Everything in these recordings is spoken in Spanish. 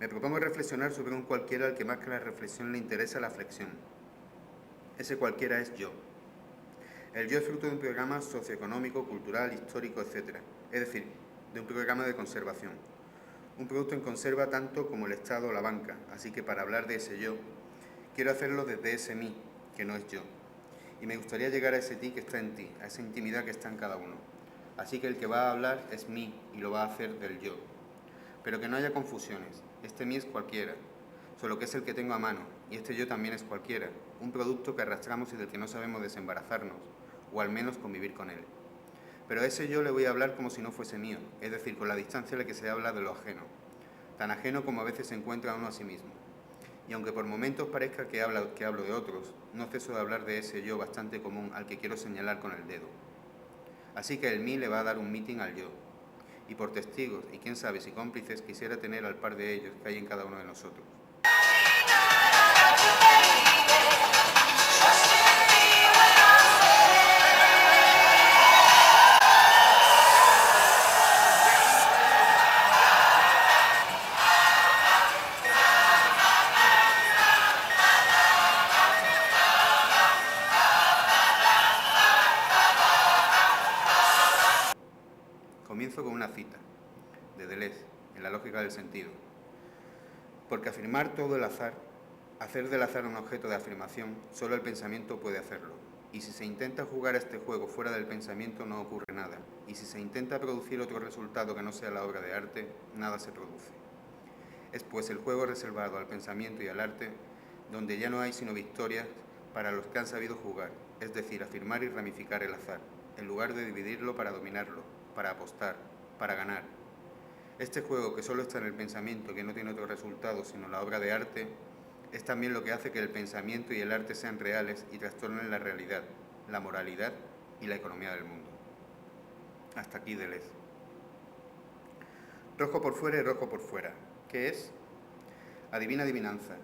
Me propongo reflexionar sobre un cualquiera al que más que la reflexión le interesa la flexión. Ese cualquiera es yo. El yo es fruto de un programa socioeconómico, cultural, histórico, etc. Es decir, de un programa de conservación. Un producto en conserva tanto como el Estado o la banca, así que para hablar de ese yo, quiero hacerlo desde ese mí, que no es yo. Y me gustaría llegar a ese ti que está en ti, a esa intimidad que está en cada uno. Así que el que va a hablar es mí y lo va a hacer del yo. Pero que no haya confusiones, este mí es cualquiera, solo que es el que tengo a mano, y este yo también es cualquiera, un producto que arrastramos y del que no sabemos desembarazarnos, o al menos convivir con él. Pero a ese yo le voy a hablar como si no fuese mío, es decir, con la distancia en la que se habla de lo ajeno, tan ajeno como a veces se encuentra uno a sí mismo. Y aunque por momentos parezca que hablo de otros, no ceso de hablar de ese yo bastante común al que quiero señalar con el dedo. Así que el mí le va a dar un meeting al yo. Y por testigos, y quién sabe si cómplices, quisiera tener al par de ellos que hay en cada uno de nosotros. Comienzo con una cita, de Deleuze, en la lógica del sentido. Porque afirmar todo el azar, hacer del azar un objeto de afirmación, solo el pensamiento puede hacerlo. Y si se intenta jugar a este juego fuera del pensamiento no ocurre nada. Y si se intenta producir otro resultado que no sea la obra de arte, nada se produce. Es pues el juego reservado al pensamiento y al arte, donde ya no hay sino victorias para los que han sabido jugar, es decir, afirmar y ramificar el azar, en lugar de dividirlo para dominarlo, para apostar, para ganar. Este juego que solo está en el pensamiento, que no tiene otro resultado sino la obra de arte, es también lo que hace que el pensamiento y el arte sean reales y trastornen la realidad, la moralidad y la economía del mundo. Hasta aquí Deleuze. Rojo por fuera y rojo por fuera. ¿Qué es? Adivina adivinanza.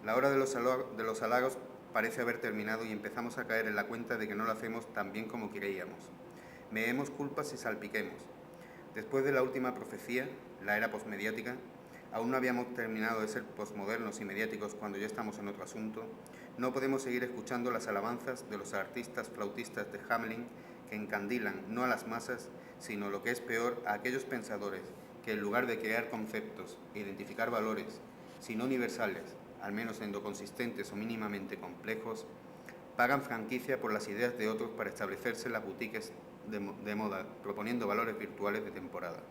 La hora de los halagos parece haber terminado y empezamos a caer en la cuenta de que no lo hacemos tan bien como creíamos. Meemos culpas y salpiquemos. Después de la última profecía, la era posmediática, aún no habíamos terminado de ser posmodernos y mediáticos cuando ya estamos en otro asunto, no podemos seguir escuchando las alabanzas de los artistas flautistas de Hamelin que encandilan no a las masas, sino lo que es peor, a aquellos pensadores que en lugar de crear conceptos e identificar valores, sino universales, al menos endoconsistentes o mínimamente complejos, pagan franquicia por las ideas de otros para establecerse en las boutiques de moda, proponiendo valores virtuales de temporada.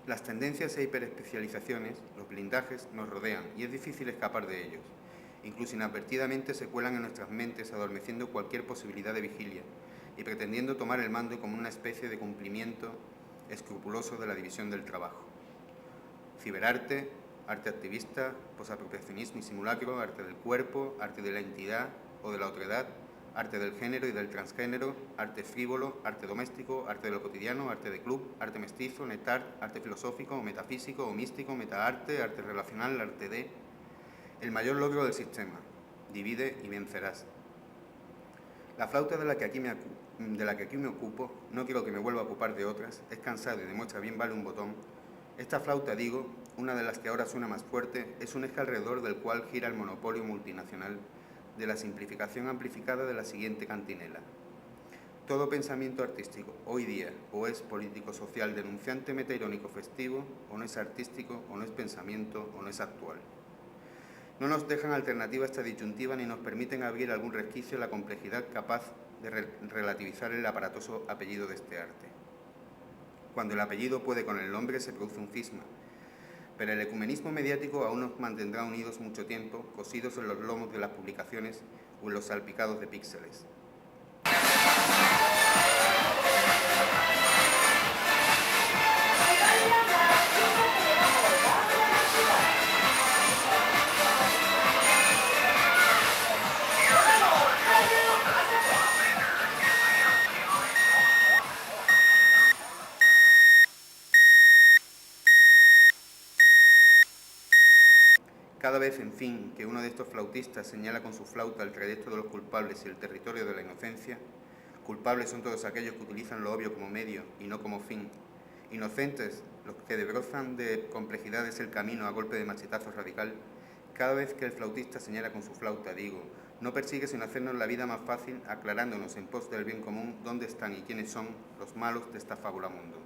Las tendencias e hiperespecializaciones, los blindajes, nos rodean y es difícil escapar de ellos. Incluso inadvertidamente se cuelan en nuestras mentes adormeciendo cualquier posibilidad de vigilia y pretendiendo tomar el mando como una especie de cumplimiento escrupuloso de la división del trabajo. Ciberarte, arte activista, posapropiacionismo y simulacro, arte del cuerpo, arte de la entidad o de la otredad, arte del género y del transgénero, arte frívolo, arte doméstico, arte de lo cotidiano, arte de club, arte mestizo, netart, arte filosófico o metafísico o místico, metaarte, arte relacional, arte de... El mayor logro del sistema, divide y vencerás. La flauta de la que aquí me ocupo, no quiero que me vuelva a ocupar de otras, es cansada y demuestra bien vale un botón. Esta flauta, digo, una de las que ahora suena más fuerte, es un eje alrededor del cual gira el monopolio multinacional de la simplificación amplificada de la siguiente cantinela. Todo pensamiento artístico, hoy día, o es político-social denunciante metairónico festivo, o no es artístico, o no es pensamiento, o no es actual. No nos dejan alternativa esta disyuntiva ni nos permiten abrir algún resquicio a la complejidad capaz de relativizar el aparatoso apellido de este arte. Cuando el apellido puede con el nombre se produce un cisma, pero el ecumenismo mediático aún nos mantendrá unidos mucho tiempo, cosidos en los lomos de las publicaciones o en los salpicados de píxeles. Cada vez, en fin, que uno de estos flautistas señala con su flauta el trayecto de los culpables y el territorio de la inocencia, culpables son todos aquellos que utilizan lo obvio como medio y no como fin. Inocentes, los que desbrozan de complejidades el camino a golpe de machetazo radical. Cada vez que el flautista señala con su flauta, digo, no persigue sino hacernos la vida más fácil, aclarándonos en pos del bien común dónde están y quiénes son los malos de esta fábula mundo.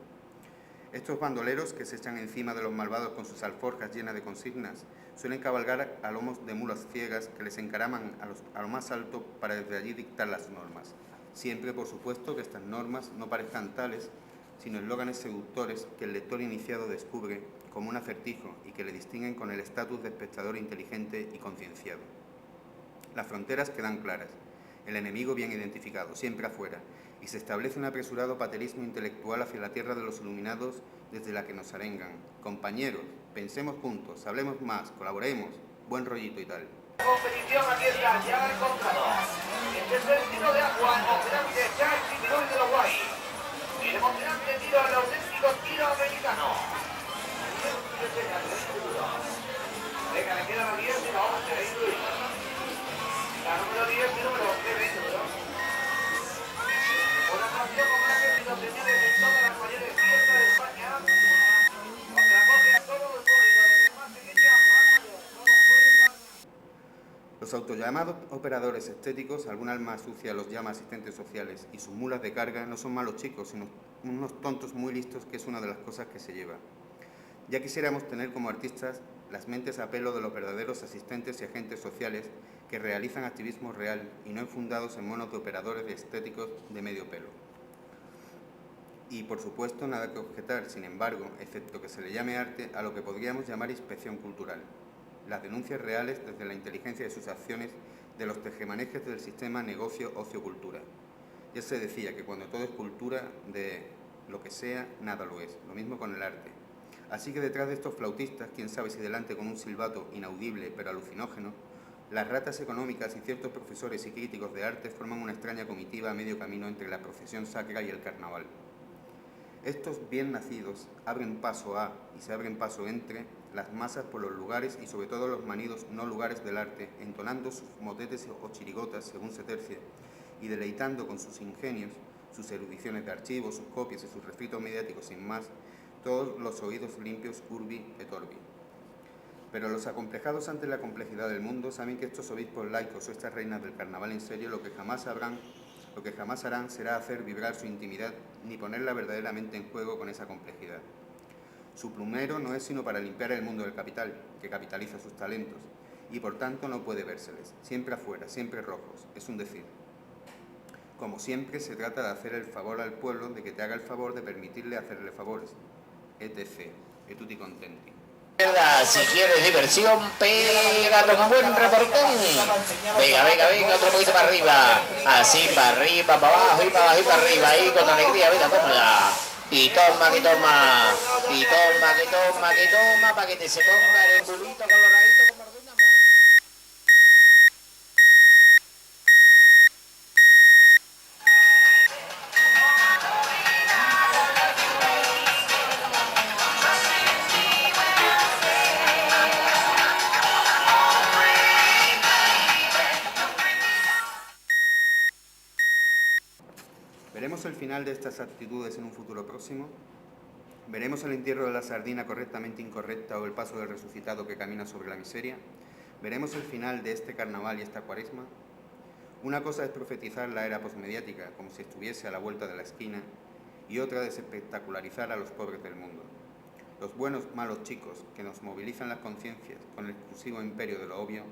Estos bandoleros que se echan encima de los malvados con sus alforjas llenas de consignas suelen cabalgar a lomos de mulas ciegas que les encaraman a lo más alto para desde allí dictar las normas. Siempre, por supuesto, que estas normas no parezcan tales, sino eslóganes seductores que el lector iniciado descubre como un acertijo y que le distinguen con el estatus de espectador inteligente y concienciado. Las fronteras quedan claras, el enemigo bien identificado, siempre afuera, y se establece un apresurado paterismo intelectual hacia la tierra de los iluminados desde la que nos arengan. Compañeros, pensemos juntos, hablemos más, colaboremos, buen rollito y tal. Competición, aquí está, ya ha encontrado. Este es el tiro de agua, emocionante, ya el tiro de los guay. El emocionante tiro, el auténtico tiro americano. Venga, le queda la 10 y la 11, ahí Luis. La número 10 y número 11, ¿no? Una canción con más éxito, señores, en todas las mayores fiestas de España. Contracoge a todo el público, desde más pequeña a mayor. Todos pueden. Los autollamados operadores estéticos, algún alma sucia los llama asistentes sociales, y sus mulas de carga no son malos chicos, sino unos tontos muy listos, que es una de las cosas que se lleva. Ya quisiéramos tener como artistas las mentes a pelo de los verdaderos asistentes y agentes sociales que realizan activismo real y no enfundados en monos de operadores estéticos de medio pelo. Y, por supuesto, nada que objetar, sin embargo, excepto que se le llame arte a lo que podríamos llamar inspección cultural. Las denuncias reales desde la inteligencia de sus acciones de los tejemanejes del sistema negocio-ocio-cultura. Ya se decía que cuando todo es cultura, de lo que sea, nada lo es. Lo mismo con el arte. Así que detrás de estos flautistas, quién sabe si delante con un silbato inaudible pero alucinógeno, las ratas económicas y ciertos profesores y críticos de arte forman una extraña comitiva a medio camino entre la procesión sacra y el carnaval. Estos bien nacidos abren paso a y se abren paso entre las masas por los lugares y sobre todo los manidos no lugares del arte, entonando sus motetes o chirigotas según se tercie y deleitando con sus ingenios, sus erudiciones de archivos, sus copias y sus refritos mediáticos sin más, todos los oídos limpios urbi et orbi. Pero los acomplejados ante la complejidad del mundo saben que estos obispos laicos o estas reinas del carnaval en serio lo que jamás harán será hacer vibrar su intimidad ni ponerla verdaderamente en juego con esa complejidad. Su plumero no es sino para limpiar el mundo del capital, que capitaliza sus talentos, y por tanto no puede vérseles, siempre afuera, siempre rojos, es un decir. Como siempre, se trata de hacer el favor al pueblo de que te haga el favor de permitirle hacerle favores, etc. Et tutti contenti. Si quieres diversión, pégate un buen reportón. Venga, venga, venga, otro poquito para arriba. Así, para arriba, para abajo y para abajo y para arriba. Ahí con alegría, venga, tómala. Y toma, que toma. Y toma, que toma, que toma, para que te se ponga el bulito coloradito como el de un amor. ¿Veremos el final de estas actitudes en un futuro próximo? ¿Veremos el entierro de la sardina correctamente incorrecta o el paso del resucitado que camina sobre la miseria? ¿Veremos el final de este carnaval y esta cuaresma? Una cosa es profetizar la era posmediática, como si estuviese a la vuelta de la esquina, y otra desespectacularizar a los pobres del mundo. Los buenos malos chicos que nos movilizan las conciencias con el exclusivo imperio de lo obvio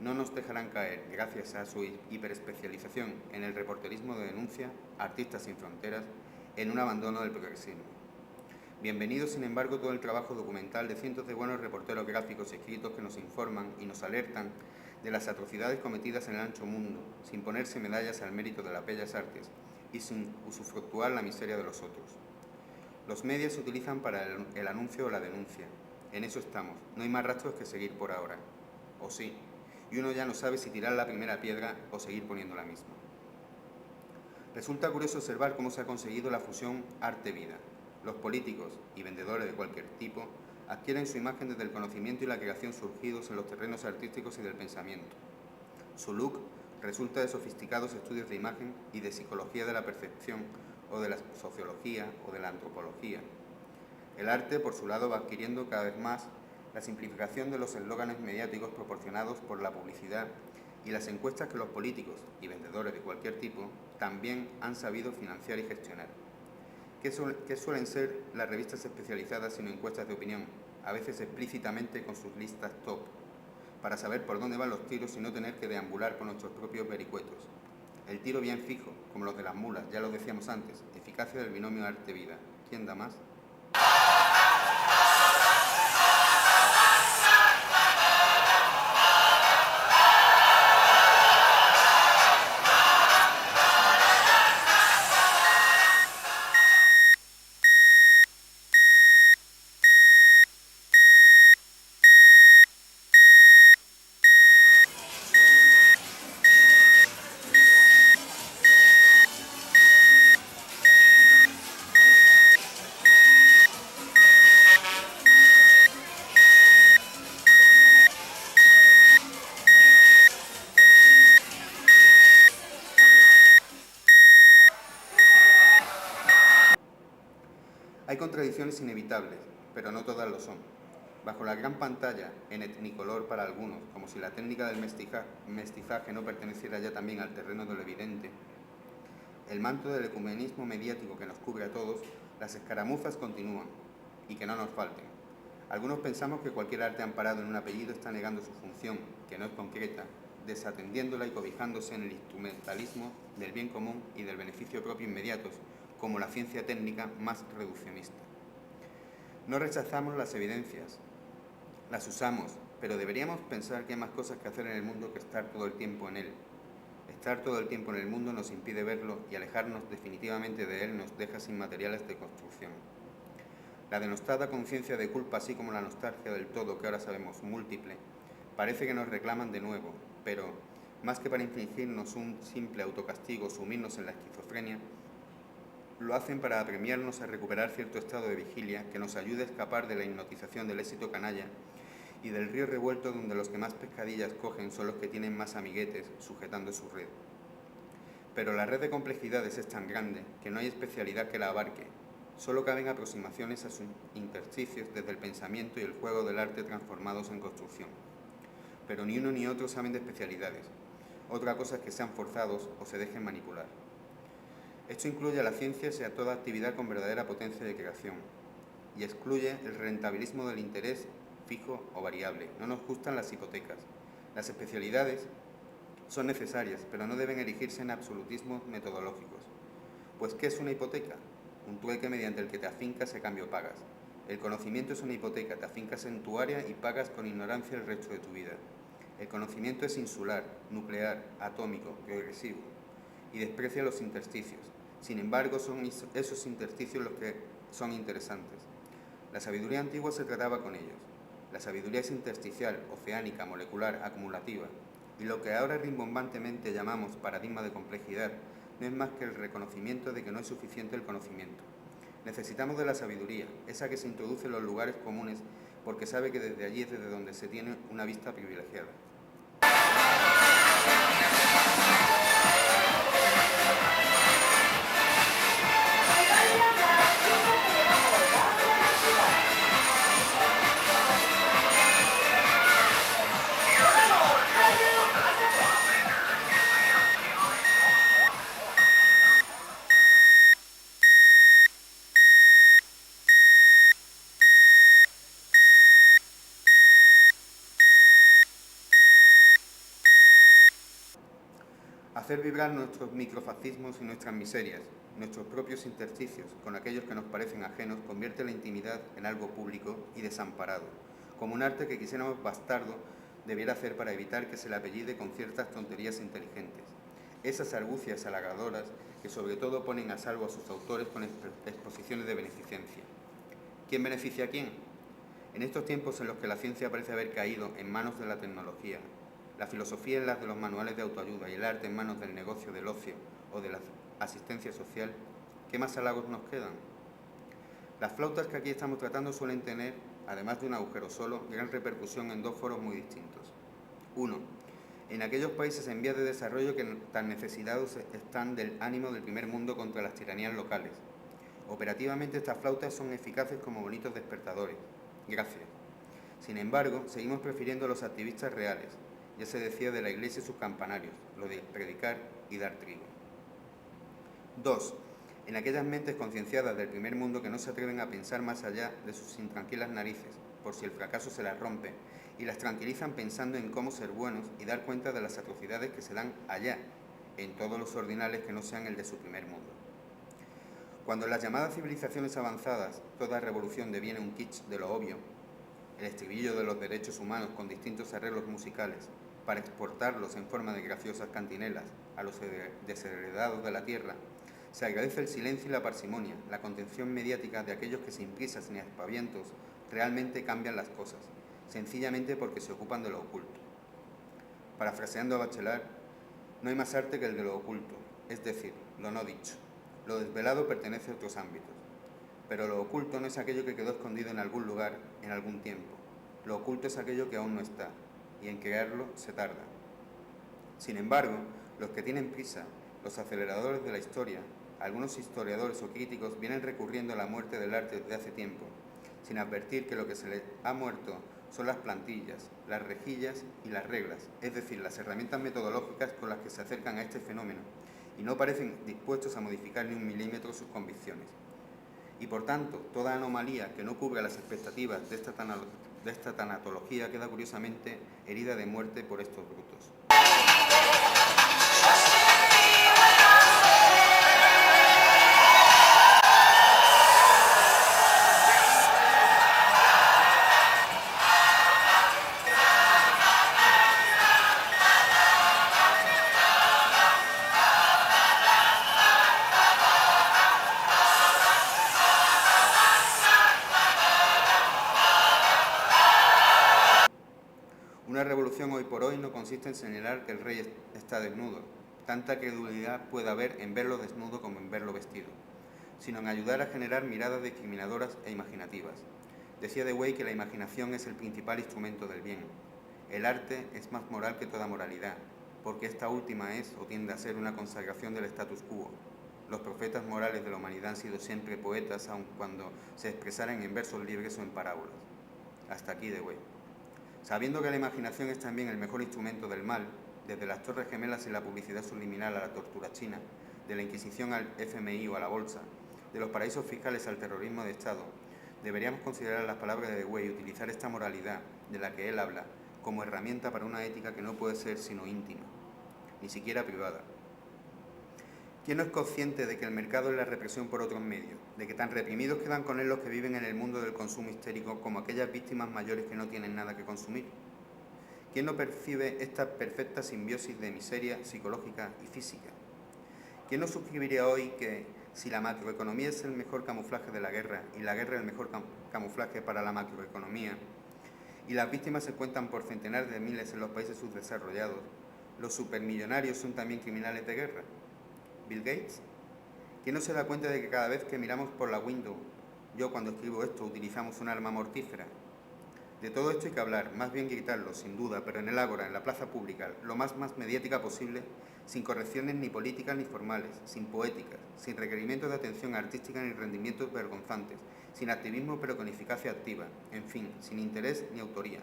no nos dejarán caer, gracias a su hiperespecialización en el reporterismo de denuncia, Artistas sin Fronteras, en un abandono del progresismo. Bienvenido, sin embargo, todo el trabajo documental de cientos de buenos reporteros gráficos y escritos que nos informan y nos alertan de las atrocidades cometidas en el ancho mundo, sin ponerse medallas al mérito de las bellas artes y sin usufructuar la miseria de los otros. Los medios se utilizan para el anuncio o la denuncia. En eso estamos. No hay más rastros que seguir por ahora. O sí. Y uno ya no sabe si tirar la primera piedra o seguir poniendo la misma. Resulta curioso observar cómo se ha conseguido la fusión arte-vida. Los políticos y vendedores de cualquier tipo adquieren su imagen desde el conocimiento y la creación surgidos en los terrenos artísticos y del pensamiento. Su look resulta de sofisticados estudios de imagen y de psicología de la percepción, o de la sociología o de la antropología. El arte, por su lado, va adquiriendo cada vez más la simplificación de los eslóganes mediáticos proporcionados por la publicidad y las encuestas que los políticos y vendedores de cualquier tipo también han sabido financiar y gestionar. ¿Qué suelen ser las revistas especializadas sino encuestas de opinión, a veces explícitamente con sus listas top, para saber por dónde van los tiros y no tener que deambular con nuestros propios vericuetos? El tiro bien fijo, como los de las mulas, ya lo decíamos antes, eficacia del binomio arte-vida. ¿Quién da más? Hay contradicciones inevitables, pero no todas lo son. Bajo la gran pantalla, en etnicolor para algunos, como si la técnica del mestizaje no perteneciera ya también al terreno de lo evidente, el manto del ecumenismo mediático que nos cubre a todos, las escaramuzas continúan, y que no nos falten. Algunos pensamos que cualquier arte amparado en un apellido está negando su función, que no es concreta, desatendiéndola y cobijándose en el instrumentalismo del bien común y del beneficio propio inmediatos, como la ciencia técnica más reduccionista. No rechazamos las evidencias, las usamos, pero deberíamos pensar que hay más cosas que hacer en el mundo que estar todo el tiempo en él. Estar todo el tiempo en el mundo nos impide verlo y alejarnos definitivamente de él nos deja sin materiales de construcción. La denostada conciencia de culpa, así como la nostalgia del todo que ahora sabemos múltiple, parece que nos reclaman de nuevo, pero más que para infligirnos un simple autocastigo o sumirnos en la esquizofrenia, lo hacen para apremiarnos a recuperar cierto estado de vigilia que nos ayude a escapar de la hipnotización del éxito canalla y del río revuelto donde los que más pescadillas cogen son los que tienen más amiguetes sujetando su red. Pero la red de complejidades es tan grande que no hay especialidad que la abarque. Solo caben aproximaciones a sus intersticios desde el pensamiento y el juego del arte transformados en construcción. Pero ni uno ni otro saben de especialidades. Otra cosa es que sean forzados o se dejen manipular. Esto incluye a la ciencia y a toda actividad con verdadera potencia de creación, y excluye el rentabilismo del interés fijo o variable. No nos gustan las hipotecas. Las especialidades son necesarias, pero no deben erigirse en absolutismos metodológicos. Pues, ¿qué es una hipoteca? Un trueque mediante el que te afincas y a cambio pagas. El conocimiento es una hipoteca, te afincas en tu área y pagas con ignorancia el resto de tu vida. El conocimiento es insular, nuclear, atómico, progresivo, y desprecia los intersticios. Sin embargo, son esos intersticios los que son interesantes. La sabiduría antigua se trataba con ellos. La sabiduría es intersticial, oceánica, molecular, acumulativa. Y lo que ahora rimbombantemente llamamos paradigma de complejidad no es más que el reconocimiento de que no es suficiente el conocimiento. Necesitamos de la sabiduría, esa que se introduce en los lugares comunes porque sabe que desde allí es desde donde se tiene una vista privilegiada. Hacer vibrar nuestros microfascismos y nuestras miserias, nuestros propios intersticios, con aquellos que nos parecen ajenos, convierte la intimidad en algo público y desamparado, como un arte que quisiéramos bastardo debiera hacer para evitar que se le apellide con ciertas tonterías inteligentes. Esas argucias halagadoras que sobre todo ponen a salvo a sus autores con exposiciones de beneficencia. ¿Quién beneficia a quién? En estos tiempos en los que la ciencia parece haber caído en manos de la tecnología, la filosofía en las de los manuales de autoayuda y el arte en manos del negocio, del ocio o de la asistencia social, ¿qué más halagos nos quedan? Las flautas que aquí estamos tratando suelen tener además de un agujero solo, gran repercusión en dos foros muy distintos. 1. En aquellos países en vías de desarrollo que tan necesitados están del ánimo del primer mundo contra las tiranías locales. Operativamente estas flautas son eficaces como bonitos despertadores. Gracias. Sin embargo, seguimos prefiriendo a los activistas reales. Ya se decía de la Iglesia y sus campanarios, lo de predicar y dar trigo. 2. En aquellas mentes concienciadas del primer mundo que no se atreven a pensar más allá de sus intranquilas narices, por si el fracaso se las rompe, y las tranquilizan pensando en cómo ser buenos y dar cuenta de las atrocidades que se dan allá, en todos los ordinales que no sean el de su primer mundo. Cuando en las llamadas civilizaciones avanzadas toda revolución deviene un kitsch de lo obvio, el estribillo de los derechos humanos con distintos arreglos musicales, para exportarlos en forma de graciosas cantinelas a los desheredados de la tierra, se agradece el silencio y la parsimonia, la contención mediática de aquellos que sin prisas ni aspavientos realmente cambian las cosas, sencillamente porque se ocupan de lo oculto. Parafraseando a Bachelard, no hay más arte que el de lo oculto, es decir, lo no dicho. Lo desvelado pertenece a otros ámbitos, pero lo oculto no es aquello que quedó escondido en algún lugar, en algún tiempo. Lo oculto es aquello que aún no está, y en crearlo se tarda. Sin embargo, los que tienen prisa, los aceleradores de la historia, algunos historiadores o críticos vienen recurriendo a la muerte del arte desde hace tiempo, sin advertir que lo que se le ha muerto son las plantillas, las rejillas y las reglas, es decir, las herramientas metodológicas con las que se acercan a este fenómeno, y no parecen dispuestos a modificar ni un milímetro sus convicciones. Y por tanto, toda anomalía que no cubra las expectativas de esta tanatología queda curiosamente herida de muerte por estos brutos. Una revolución hoy por hoy no consiste en señalar que el rey está desnudo, tanta credulidad puede haber en verlo desnudo como en verlo vestido, sino en ayudar a generar miradas discriminadoras e imaginativas. Decía Dewey que la imaginación es el principal instrumento del bien. El arte es más moral que toda moralidad, porque esta última es o tiende a ser una consagración del status quo. Los profetas morales de la humanidad han sido siempre poetas, aun cuando se expresaran en versos libres o en parábolas. Hasta aquí Dewey. Sabiendo que la imaginación es también el mejor instrumento del mal, desde las Torres Gemelas y la publicidad subliminal a la tortura china, de la Inquisición al FMI o a la Bolsa, de los paraísos fiscales al terrorismo de Estado, deberíamos considerar las palabras de Dewey y utilizar esta moralidad de la que él habla como herramienta para una ética que no puede ser sino íntima, ni siquiera privada. ¿Quién no es consciente de que el mercado es la represión por otros medios, de que tan reprimidos quedan con él los que viven en el mundo del consumo histérico como aquellas víctimas mayores que no tienen nada que consumir? ¿Quién no percibe esta perfecta simbiosis de miseria psicológica y física? ¿Quién no suscribiría hoy que si la macroeconomía es el mejor camuflaje de la guerra y la guerra el mejor camuflaje para la macroeconomía, y las víctimas se cuentan por centenares de miles en los países subdesarrollados, los supermillonarios son también criminales de guerra? ¿Bill Gates? ¿Quién no se da cuenta de que cada vez que miramos por la window, yo cuando escribo esto utilizamos un arma mortífera? De todo esto hay que hablar, más bien gritarlo, sin duda, pero en el ágora, en la plaza pública, lo más mediática posible, sin correcciones ni políticas ni formales, sin poéticas, sin requerimientos de atención artística ni rendimientos vergonzantes, sin activismo pero con eficacia activa, en fin, sin interés ni autoría.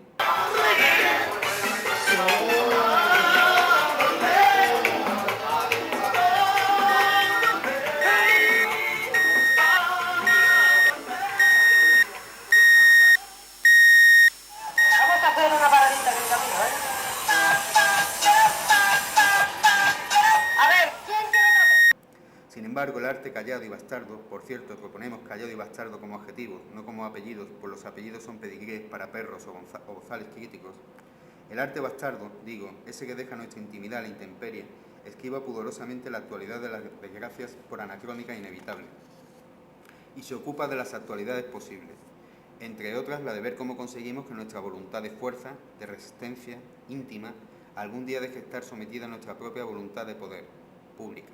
Sin embargo, el arte callado y bastardo, por cierto, proponemos callado y bastardo como adjetivos, no como apellidos, pues los apellidos son pedigrés para perros o bozales críticos. El arte bastardo, digo, ese que deja nuestra intimidad a la intemperie, esquiva pudorosamente la actualidad de las desgracias por anacrónica e inevitable, y se ocupa de las actualidades posibles, entre otras la de ver cómo conseguimos que nuestra voluntad de fuerza, de resistencia, íntima, algún día deje de estar sometida a nuestra propia voluntad de poder, pública.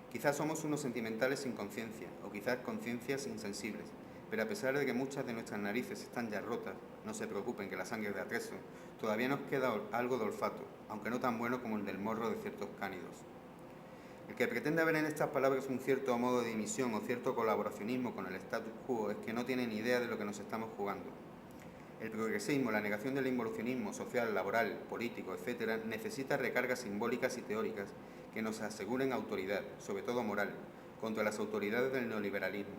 Quizás somos unos sentimentales sin conciencia, o quizás conciencias insensibles, Pero a pesar de que muchas de nuestras narices están ya rotas, no se preocupen que la sangre es de atrezo, todavía nos queda algo de olfato, aunque no tan bueno como el del morro de ciertos cánidos. El que pretende ver en estas palabras un cierto modo de dimisión o cierto colaboracionismo con el status quo es que no tiene ni idea de lo que nos estamos jugando. El progresismo, la negación del involucionismo social, laboral, político, etc., necesita recargas simbólicas y teóricas que nos aseguren autoridad, sobre todo moral, contra las autoridades del neoliberalismo.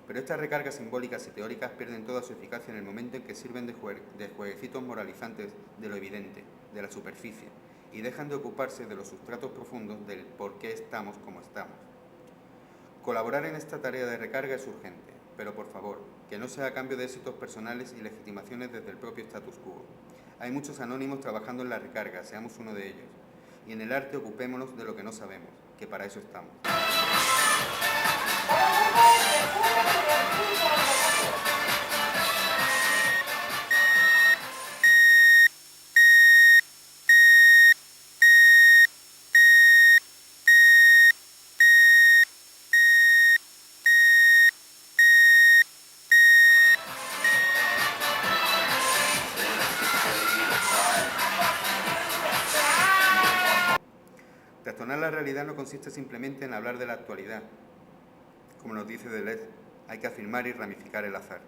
Pero estas recargas simbólicas y teóricas pierden toda su eficacia en el momento en que sirven de jueguecitos moralizantes de lo evidente, de la superficie, y dejan de ocuparse de los sustratos profundos del por qué estamos como estamos. Colaborar en esta tarea de recarga es urgente, pero por favor, que no sea a cambio de éxitos personales y legitimaciones desde el propio status quo. Hay muchos anónimos trabajando en la recarga, seamos uno de ellos. Y en el arte ocupémonos de lo que no sabemos, que para eso estamos. Trastornar la realidad no consiste simplemente en hablar de la actualidad. Como nos dice Deleuze, hay que afirmar y ramificar el azar.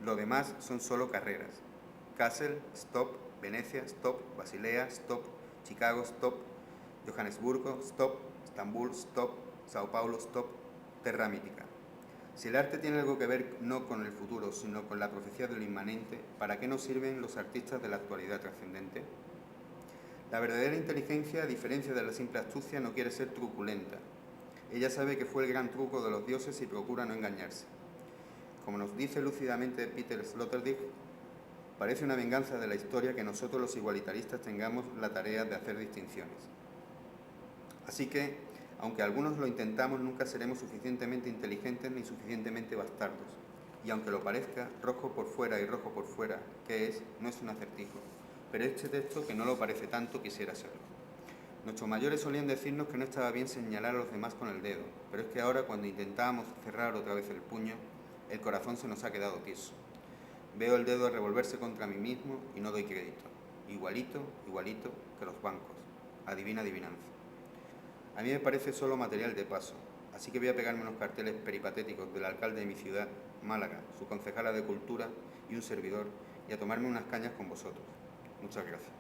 Lo demás son solo carreras. Kassel, stop. Venecia, stop. Basilea, stop. Chicago, stop. Johannesburgo, stop. Estambul, stop. Sao Paulo, stop. Terra mítica. Si el arte tiene algo que ver no con el futuro, sino con la profecía de lo inmanente, ¿para qué nos sirven los artistas de la actualidad trascendente? La verdadera inteligencia, a diferencia de la simple astucia, no quiere ser truculenta. Ella sabe que fue el gran truco de los dioses y procura no engañarse. Como nos dice lúcidamente Peter Sloterdijk, parece una venganza de la historia que nosotros los igualitaristas tengamos la tarea de hacer distinciones. Así que, aunque algunos lo intentamos, nunca seremos suficientemente inteligentes ni suficientemente bastardos. Y aunque lo parezca, rojo por fuera y rojo por fuera, ¿qué es? No es un acertijo. Pero este texto, que no lo parece tanto, quisiera serlo. Nuestros mayores solían decirnos que no estaba bien señalar a los demás con el dedo, pero es que ahora, cuando intentábamos cerrar otra vez el puño, el corazón se nos ha quedado tieso. Veo el dedo revolverse contra mí mismo y no doy crédito. Igualito, igualito que los bancos. Adivina adivinanza. A mí me parece solo material de paso, así que voy a pegarme unos carteles peripatéticos del alcalde de mi ciudad, Málaga, su concejala de Cultura y un servidor, y a tomarme unas cañas con vosotros. Muchas gracias.